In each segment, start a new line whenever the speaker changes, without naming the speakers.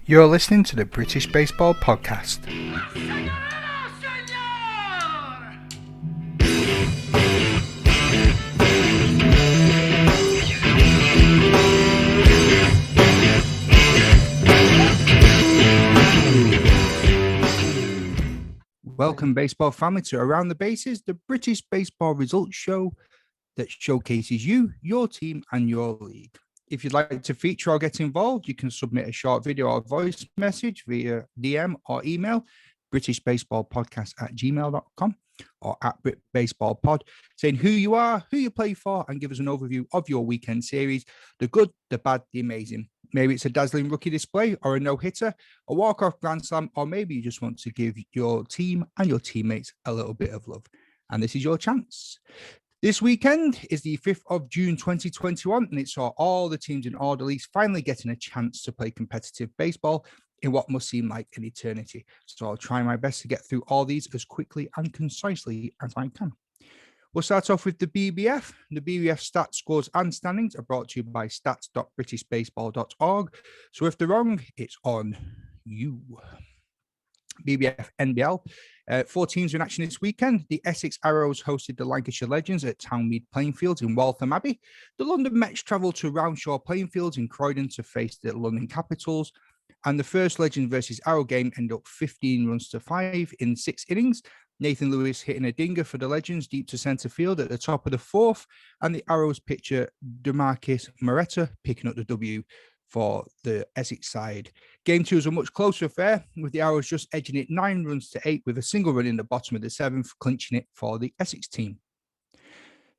You're listening to the British Baseball Podcast. Welcome, baseball family, to Around the Bases, the British Baseball Results Show that showcases you, your team, and your league. If you'd like to feature or get involved, you can submit a short video or voice message via DM or email, britishbaseballpodcast@gmail.com or at BritBaseballPod, saying who you are, who you play for, and give us an overview of your weekend series, the good, the bad, the amazing. Maybe it's a dazzling rookie display or a no-hitter, a walk-off grand slam, or maybe you just want to give your team and your teammates a little bit of love. And this is your chance. This weekend is the 5th of June 2021, and it saw all the teams in all the leagues finally getting a chance to play competitive baseball in what must seem like an eternity. So I'll try my best to get through all these as quickly and concisely as I can. We'll start off with the BBF. The BBF stats, scores, and standings are brought to you by stats.britishbaseball.org. So if they're wrong, it's on you. BBF NBL. 4 teams in action this weekend. The Essex Arrows hosted the Lancashire Legends at Townmead Playing Fields in Waltham Abbey. The London Mets travelled to Roundshaw Playing Fields in Croydon to face the London Capitals. And the first Legends versus Arrow game ended up 15 runs to 5 in 6 innings. Nathan Lewis hitting a dinger for the Legends deep to centre field at the top of the 4th. And the Arrows pitcher DeMarcus Moretta picking up the W for the Essex side. Game 2 was a much closer affair, with the Arrows just edging it 9 runs to 8 with a single run in the bottom of the 7th, clinching it for the Essex team.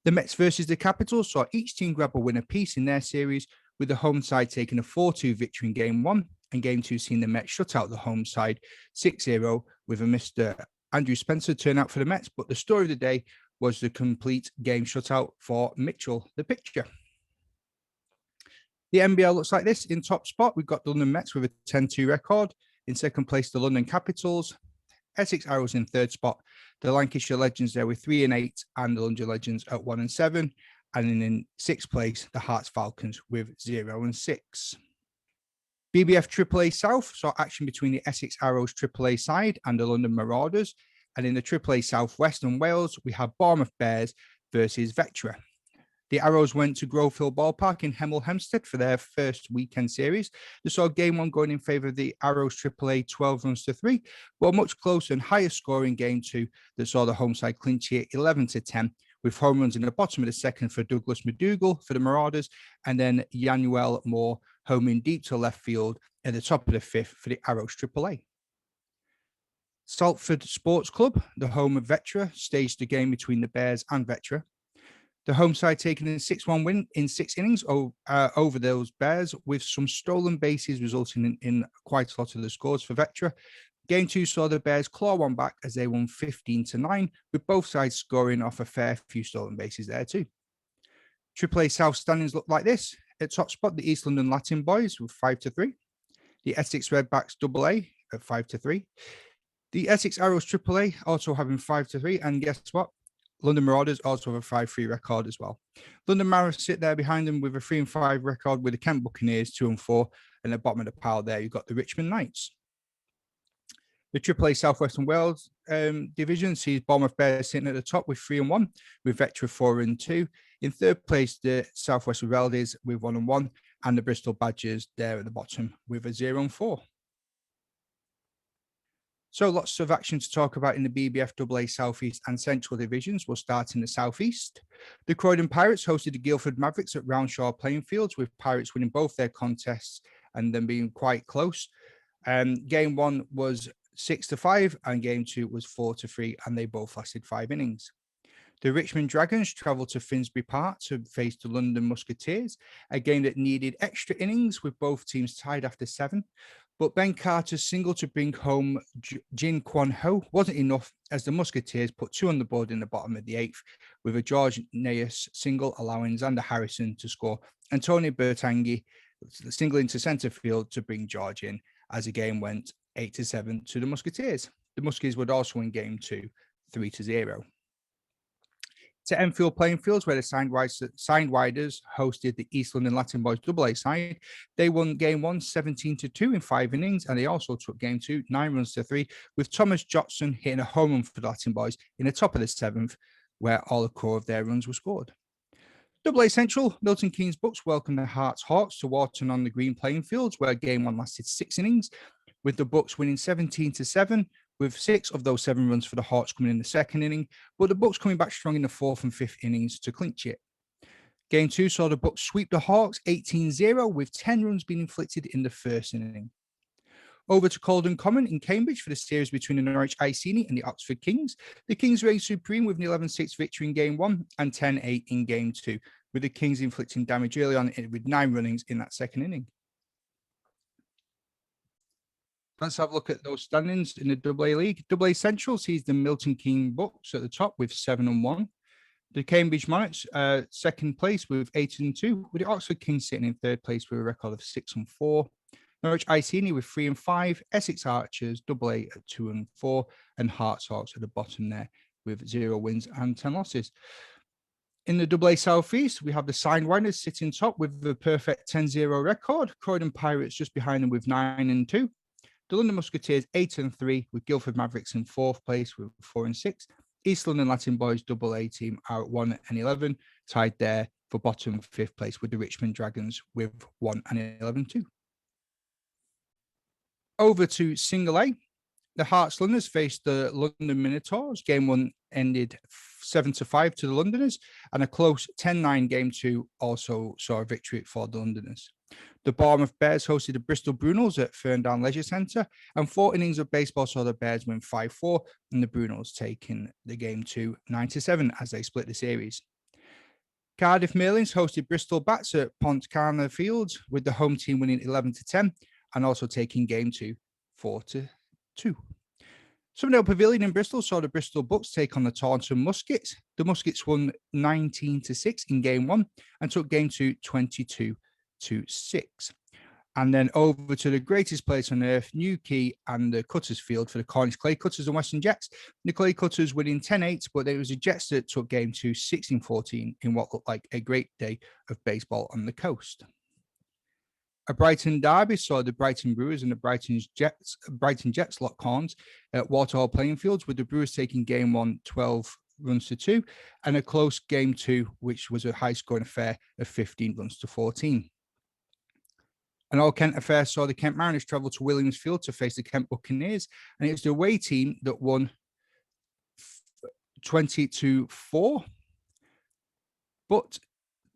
The Mets versus the Capitals saw each team grab a win apiece in their series, with the home side taking a 4-2 victory in Game 1, and Game 2 seeing the Mets shut out the home side 6-0 with a Mr. Andrew Spencer turn out for the Mets. But the story of the day was the complete game shutout for Mitchell, the pitcher. The NBL looks like this. In top spot, we've got the London Mets with a 10-2 record. In second place, the London Capitals. Essex Arrows in third spot. The Lancashire Legends there with 3-8, and the London Legends at 1-7. And in sixth place, the Hearts Falcons with 0-6. BBF AAA South saw action between the Essex Arrows AAA side and the London Marauders. And in the AAA South Western Wales, we have Bournemouth Bears versus Vectra. The Arrows went to Grove Hill Ballpark in Hemel Hempstead for their first weekend series. They saw Game 1 going in favour of the Arrows AAA 12 runs to 3, but a much closer and higher scoring Game 2 that saw the home side clinch it 11-10, with home runs in the bottom of the second for Douglas McDougall for the Marauders, and then Yanuel Moore homing deep to left field at the top of the 5th for the Arrows AAA. Salford Sports Club, the home of Vectra, staged the game between the Bears and Vectra. The home side taking a 6-1 win in 6 innings over those Bears, with some stolen bases resulting in quite a lot of the scores for Vectra. Game 2 saw the Bears claw one back as they won 15-9, with both sides scoring off a fair few stolen bases there too. AAA South standings look like this. At top spot, the East London Latin Boys with 5-3. The Essex Redbacks AA at 5-3. The Essex Arrows AAA also having 5-3, and guess what? London Marauders also have a 5-3 record as well. London Maras sit there behind them with a 3-5 record, with the Kent Buccaneers 2-4, and at the bottom of the pile there, you've got the Richmond Knights. The AAA Southwestern Wales division sees Bournemouth Bears sitting at the top with 3-1, with Vectra 4-2. In third place, the Southwest Rebeldes with 1-1, and the Bristol Badgers there at the bottom with a 0-4. So lots of action to talk about in the BBF AA Southeast and Central divisions. We'll start in the Southeast. The Croydon Pirates hosted the Guildford Mavericks at Roundshaw Playing Fields, with Pirates winning both their contests and then being quite close. Game 1 was 6-5 and Game 2 was 4-3, and they both lasted 5 innings. The Richmond Dragons travelled to Finsbury Park to face the London Musketeers, a game that needed extra innings with both teams tied after 7. But Ben Carter's single to bring home Jin Kwon Ho wasn't enough, as the Musketeers put 2 on the board in the bottom of the 8th, with a George Naas single allowing Xander Harrison to score, and Tony Bertangi singling to centre field to bring George in, as the game went 8-7 to the Musketeers. The Muskies would also win Game 2 3-0. To Enfield playing fields, where the Sidewinders hosted the East London Latin Boys AA side. They won game 1 17-2 in 5 innings, and they also took game 2 9 runs to 3, with Thomas Jotson hitting a home run for the Latin Boys in the top of the 7th, where all the core of their runs were scored. AA Central, Milton Keynes Bucks welcomed the Hearts Hawks to Wharton on the green playing fields, where game 1 lasted 6 innings, with the Bucks winning 17-7, with 6 of those 7 runs for the Hawks coming in the second inning, but the Bucks coming back strong in the 4th and 5th innings to clinch it. Game 2 saw the Bucks sweep the Hawks 18-0, with 10 runs being inflicted in the first inning. Over to Calden Common in Cambridge for the series between the Norwich Iceni and the Oxford Kings. The Kings reigned supreme with an 11-6 victory in game 1 and 10-8 in game 2, with the Kings inflicting damage early on with 9 runnings in that second inning. Let's have a look at those standings in the AA League. AA Central sees the Milton Keynes Bucks at the top with 7-1. The Cambridge Monarchs, second place with 8-2, with the Oxford Kings sitting in third place with a record of 6-4. Norwich Iceni with 3-5, Essex Archers AA at 2-4, and Hearts Hawks at the bottom there with 0 wins and 10 losses. In the AA South East, we have the Sidewinders sitting top with a perfect 10-0 record. Croydon Pirates just behind them with 9-2. The London Musketeers 8-3, with Guildford Mavericks in 4th place with 4-6. East London Latin Boys AA team are at 1-11, tied there for bottom 5th place with the Richmond Dragons with 1-11 too. Over to Single A. The Hearts Londoners faced the London Minotaurs. Game 1 ended 7-5 to the Londoners, and a close 10-9 game 2 also saw a victory for the Londoners. The Bournemouth Bears hosted the Bristol Brunels at Ferndown Leisure Centre, and 4 innings of baseball saw the Bears win 5-4, and the Brunels taking the game 2 9-7 as they split the series. Cardiff Merlins hosted Bristol Bats at Pontcarna Fields, with the home team winning 11-10 and also taking game 2 4-2. Summerdale Pavilion in Bristol saw the Bristol Bucks take on the Taunton Muskets. The Muskets won 19-6 in game 1 and took game 2 22-6. And then over to the greatest place on earth, Newquay and the Cutters Field for the Cornish Clay Cutters and Western Jets. The Clay Cutters winning 10-8, but it was the Jets that took game 2 16-14 in what looked like a great day of baseball on the coast. A Brighton derby saw the Brighton Brewers and the Brighton Jets lock horns at Waterhall playing fields, with the Brewers taking game 1 12 runs to 2, and a close game 2, which was a high-scoring affair of 15 runs to 14. An all-Kent affair saw the Kent Mariners travel to Williams Field to face the Kent Buccaneers, and it was the away team that won 20-4, but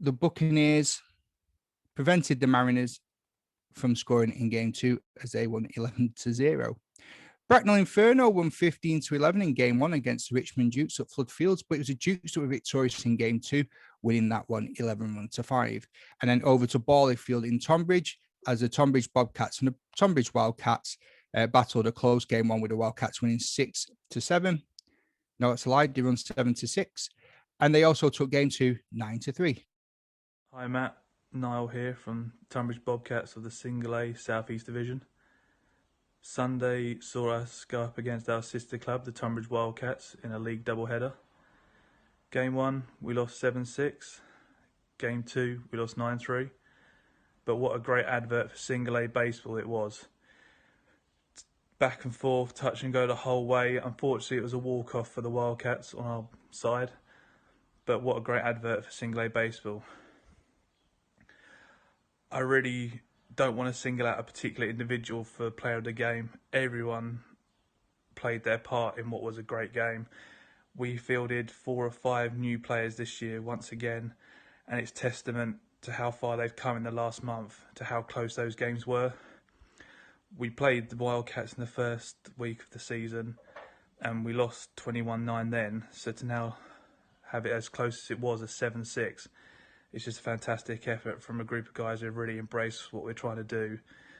the Buccaneers prevented the Mariners from scoring in game 2 as they won 11-0. Bracknell Inferno won 15-11 in game 1 against the Richmond Dukes at Flood Fields, but it was the Dukes that were victorious in game 2, winning that one 11-5. And then over to Borley Field in Tonbridge, as the Tonbridge Bobcats and the Tonbridge Wildcats battled a close game 1 with the Wildcats winning 6-7. No, it's a lie. They won 7-6. And they also took game 2 9-3.
Hi, Matt. Niall here from Tunbridge Bobcats of the Single A South East Division. Sunday saw us go up against our sister club, the Tunbridge Wildcats, in a league doubleheader. Game 1, we lost 7-6. Game 2, we lost 9-3. But what a great advert for Single A baseball it was. Back and forth, touch and go the whole way. Unfortunately, it was a walk-off for the Wildcats on our side. But what a great advert for Single A baseball. I really don't want to single out a particular individual for player of the game. Everyone played their part in what was a great game. We fielded 4 or 5 new players this year once again, and it's testament to how far they've come in the last month, to how close those games were. We played the Wildcats in the first week of the season, and we lost 21-9 then, so to now have it as close as it was, as 7-6, it's just a fantastic effort from a group of guys who have really embraced what we're trying to do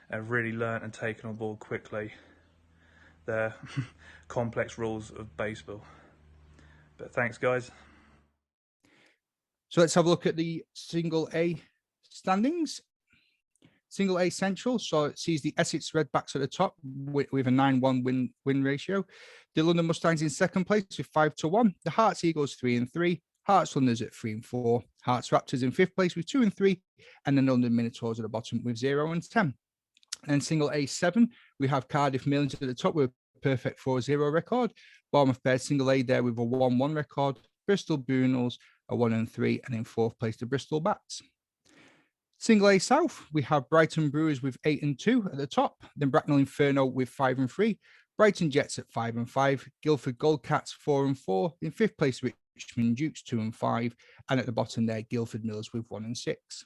and really learnt and taken on board quickly the complex rules of baseball. But thanks, guys.
So let's have a look at the Single A standings. Single A Central, so it sees the Essex Redbacks at the top with a 9-1 win ratio. The London Mustangs in second place with 5-1. The Hearts Eagles 3-3. Hearts Thunders at 3 and 4, Hearts Raptors in 5th place with 2 and 3, and then London Minotaurs at the bottom with 0 and 10. And single A7, we have Cardiff Millions at the top with a perfect 4-0 record. Bournemouth Bears single A there with a 1-1 record. Bristol Brunels a 1 and 3, and in 4th place the Bristol Bats. Single A South, we have Brighton Brewers with 8 and 2 at the top. Then Bracknell Inferno with 5 and 3. Brighton Jets at 5 and 5. Guildford Goldcats 4 and 4. In 5th place, Richmond Dukes 2 and 5. And at the bottom there, Guildford Millers with 1 and 6.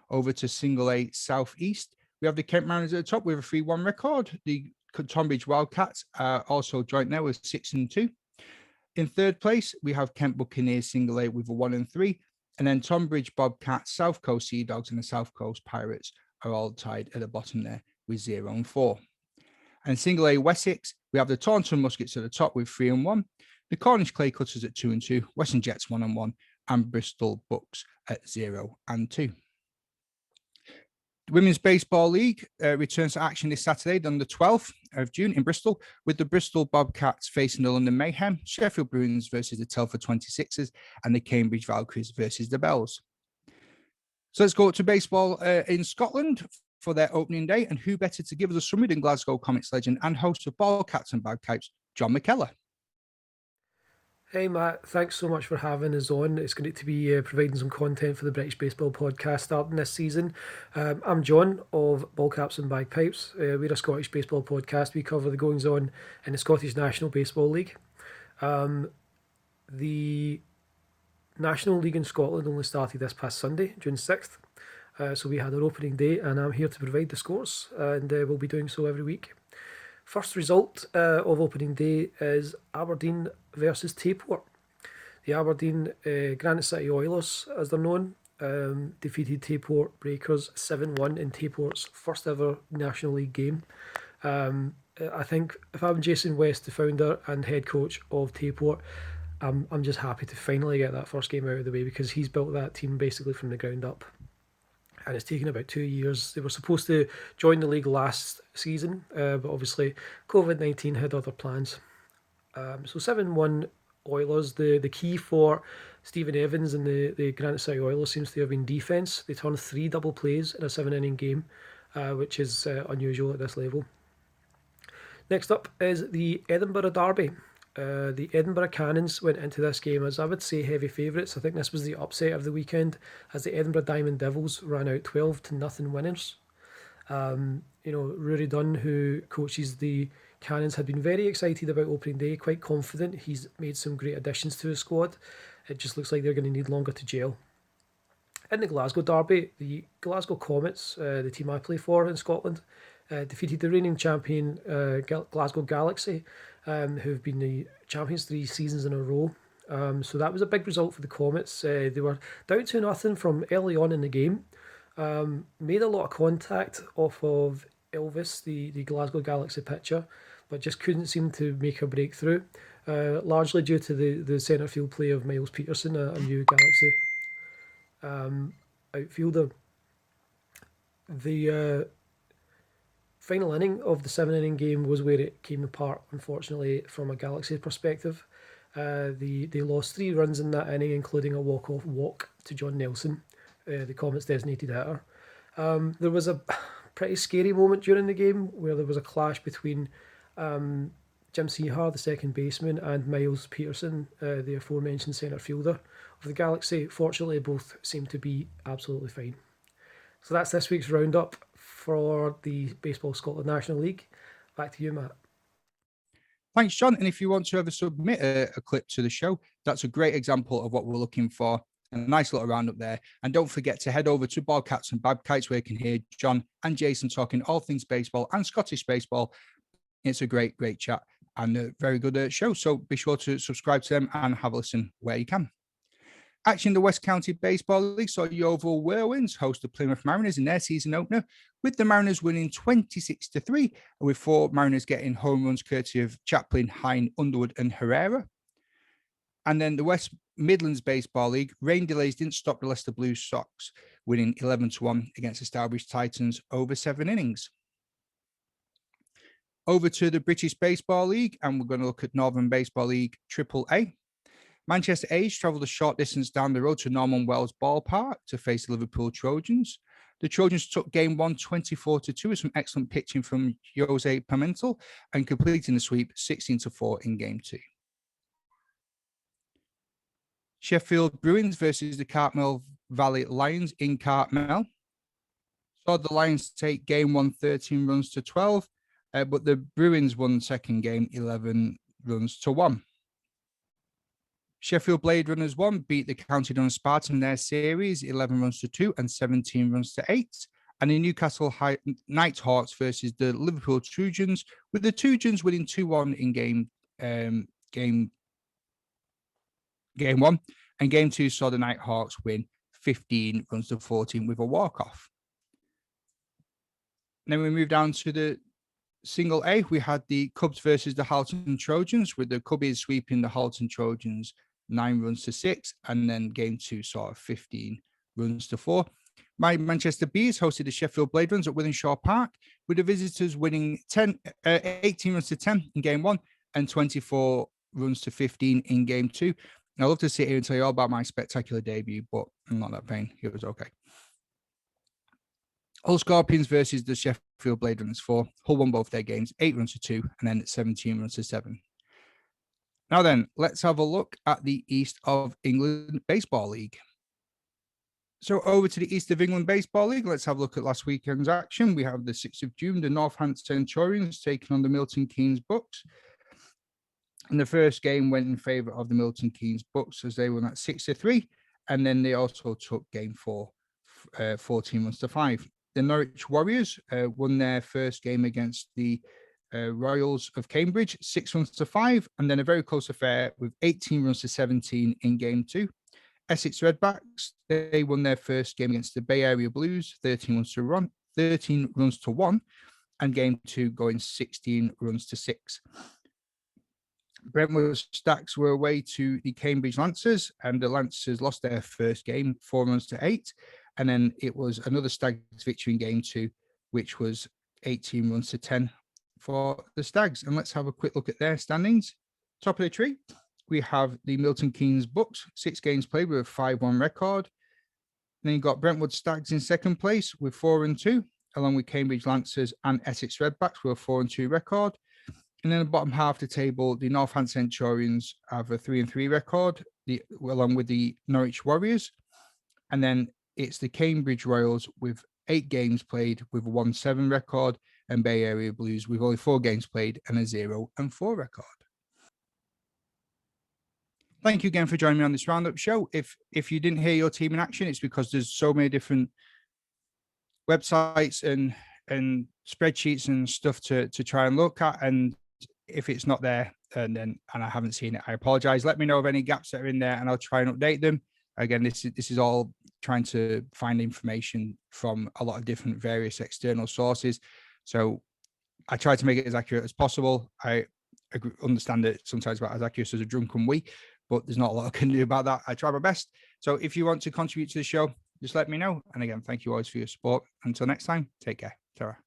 Over to Single A South East, we have the Kent Mariners at the top with a 3-1 record. The Tonbridge Wildcats are also joint there with 6 and 2. In 3rd place, we have Kent Buccaneers Single A with a 1 and 3. And then Tonbridge Bobcats, South Coast Sea Dogs, and the South Coast Pirates are all tied at the bottom there with 0 and 4. And Single A Wessex, we have the Taunton Muskets at the top with 3 and 1. The Cornish Clay Cutters at 2 and 2. Western Jets 1 and 1. And Bristol Bucks at 0 and 2. The Women's Baseball League returns to action this Saturday on the 12th of June in Bristol, with the Bristol Bobcats facing the London Mayhem, Sheffield Bruins versus the Telford 26ers, and the Cambridge Valkyries versus the Bells. So let's go to baseball in Scotland for their opening day, and who better to give us a summary than Glasgow Comets legend and host of Ball Cats and Bagpipes, John McKellar.
Hey Matt, thanks so much for having us on. It's great to be providing some content for the British Baseball Podcast starting this season. I'm John of Ball Caps and Bagpipes. We're a Scottish baseball podcast. We cover the goings on in the Scottish National Baseball League. The National League in Scotland only started this past Sunday, June 6th. So we had our opening day, and I'm here to provide the scores, and we'll be doing so every week. First result of opening day is Aberdeen versus Tayport. The Aberdeen Granite City Oilers, as they're known, defeated Tayport Breakers 7-1 in Tayport's first ever National League game. I think if I'm Jason West, the founder and head coach of Tayport, I'm just happy to finally get that first game out of the way, because he's built that team basically from the ground up. And it's taken about 2 years. They were supposed to join the league last season, but obviously COVID-19 had other plans. So 7-1 Oilers. The key for Stephen Evans and the Granite City Oilers seems to have been defence. They turned 3 double plays in a 7-inning game, which is unusual at this level. Next up is the Edinburgh Derby. The Edinburgh Cannons went into this game as, I would say, heavy favourites. I think this was the upset of the weekend, as the Edinburgh Diamond Devils ran out 12-0 winners. Rory Dunn, who coaches the Cannons, had been very excited about opening day, quite confident. He's made some great additions to his squad. It just looks like they're going to need longer to gel. In the Glasgow Derby, the Glasgow Comets, the team I play for in Scotland, defeated the reigning champion Glasgow Galaxy, who've been the champions 3 seasons in a row. So that was a big result for the Comets. They were down 2-0 from early on in the game. Made a lot of contact off of Elvis, the Glasgow Galaxy pitcher, but just couldn't seem to make a breakthrough, largely due to the centre field play of Miles Peterson, a new Galaxy outfielder. The final inning of the 7-inning game was where it came apart, unfortunately, from a Galaxy perspective. They lost 3 runs in that inning, including a walk-off walk to John Nelson, the Comets' designated hitter. There was a pretty scary moment during the game where there was a clash between Jim Sehar, the second baseman, and Miles Peterson, the aforementioned centre fielder of the Galaxy. Fortunately, both seemed to be absolutely fine. So that's this week's roundup for the Baseball Scotland National League. Back to you, Matt.
Thanks, John. And if you want to ever submit a clip to the show, that's a great example of what we're looking for. A nice little roundup there. And don't forget to head over to Ball Cats and Bagpipes, where you can hear John and Jason talking all things baseball and Scottish baseball. It's a great, great chat and a very good show. So be sure to subscribe to them and have a listen where you can. Action in the West County Baseball League saw Yeovil Whirlwinds host the Plymouth Mariners in their season opener, with the Mariners winning 26-3, with 4 Mariners getting home runs courtesy of Chaplin, Hine, Underwood and Herrera. And then the West Midlands Baseball League, rain delays didn't stop the Leicester Blue Sox winning 11-1 against the Stourbridge Titans over 7 innings. Over to the British Baseball League, and we're going to look at Northern Baseball League Triple A. Manchester Age travelled a short distance down the road to Norman Wells Ballpark to face the Liverpool Trojans. The Trojans took game 1 24-2 with some excellent pitching from Jose Pimentel and completing the sweep 16-4 in game 2. Sheffield Bruins versus the Cartmel Valley Lions in Cartmel. Saw the Lions take game 1 13 runs to 12, but the Bruins won second game 11 runs to 1. Sheffield Blade Runners 1 beat the County Durham Spartan in their series 11 runs to 2 and 17 runs to 8. And the Newcastle Nighthawks versus the Liverpool Trojans, with the Trojans winning 2-1 in game 1, and game 2 saw the Nighthawks win 15 runs to 14 with a walk-off. And then we move down to the single A. We had the Cubs versus the Halton Trojans, with the Cubbies sweeping the Halton Trojans 9 runs to 6, and then game 2 saw 15 runs to 4. My Manchester Bees hosted the Sheffield Blade Runs at Wythenshawe Park, with the visitors winning 18 runs to 10 in game 1 and 24 runs to 15 in game 2. I love to sit here and tell you all about my spectacular debut, but I'm not that vain. It was okay. Hull Scorpions versus the Sheffield Blade Runners 4. Hull won both their games, 8 runs to 2, and then 17 runs to 7. Now then, let's have a look at the East of England Baseball League. So over to the East of England Baseball League, let's have a look at last weekend's action. We have the 6th of June, the Northampton Centurions taking on the Milton Keynes Bucks. And the first game went in favour of the Milton Keynes Bucks as they won at 6-3. And then they also took game 4, 14 runs to 5. The Norwich Warriors won their first game against the Royals of Cambridge, 6 runs to 5. And then a very close affair with 18 runs to 17 in game 2. Essex Redbacks, they won their first game against the Bay Area Blues, 13 runs to 1. And game 2 going 16 runs to 6. Brentwood Stacks were away to the Cambridge Lancers, and the Lancers lost their first game 4 runs to 8. And then it was another Stags victory in game 2, which was 18 runs to 10 for the Stags. And let's have a quick look at their standings. Top of the tree, we have the Milton Keynes Bucks, 6 games played with a 5-1 record. Then you've got Brentwood Stags in second place with 4-2, along with Cambridge Lancers and Essex Redbacks with a 4-2 record. And then the bottom half of the table, the Northampton Centurions have a 3-3 record, along with the Norwich Warriors. And then it's the Cambridge Royals with 8 games played with a 1-7 record, and Bay Area Blues with only 4 games played and a 0-4 record. Thank you again for joining me on this roundup show. If you didn't hear your team in action, it's because there's so many different websites and spreadsheets and stuff to try and look at. And if it's not there and I haven't seen it, I apologize. Let me know of any gaps that are in there and I'll try and update them. Again, this is all trying to find information from a lot of different various external sources. So I try to make it as accurate as possible. I understand that sometimes about as accurate as a drunken wee, but there's not a lot I can do about that. I try my best. So if you want to contribute to the show, just let me know. And again, thank you always for your support. Until next time, take care. Ta-ra.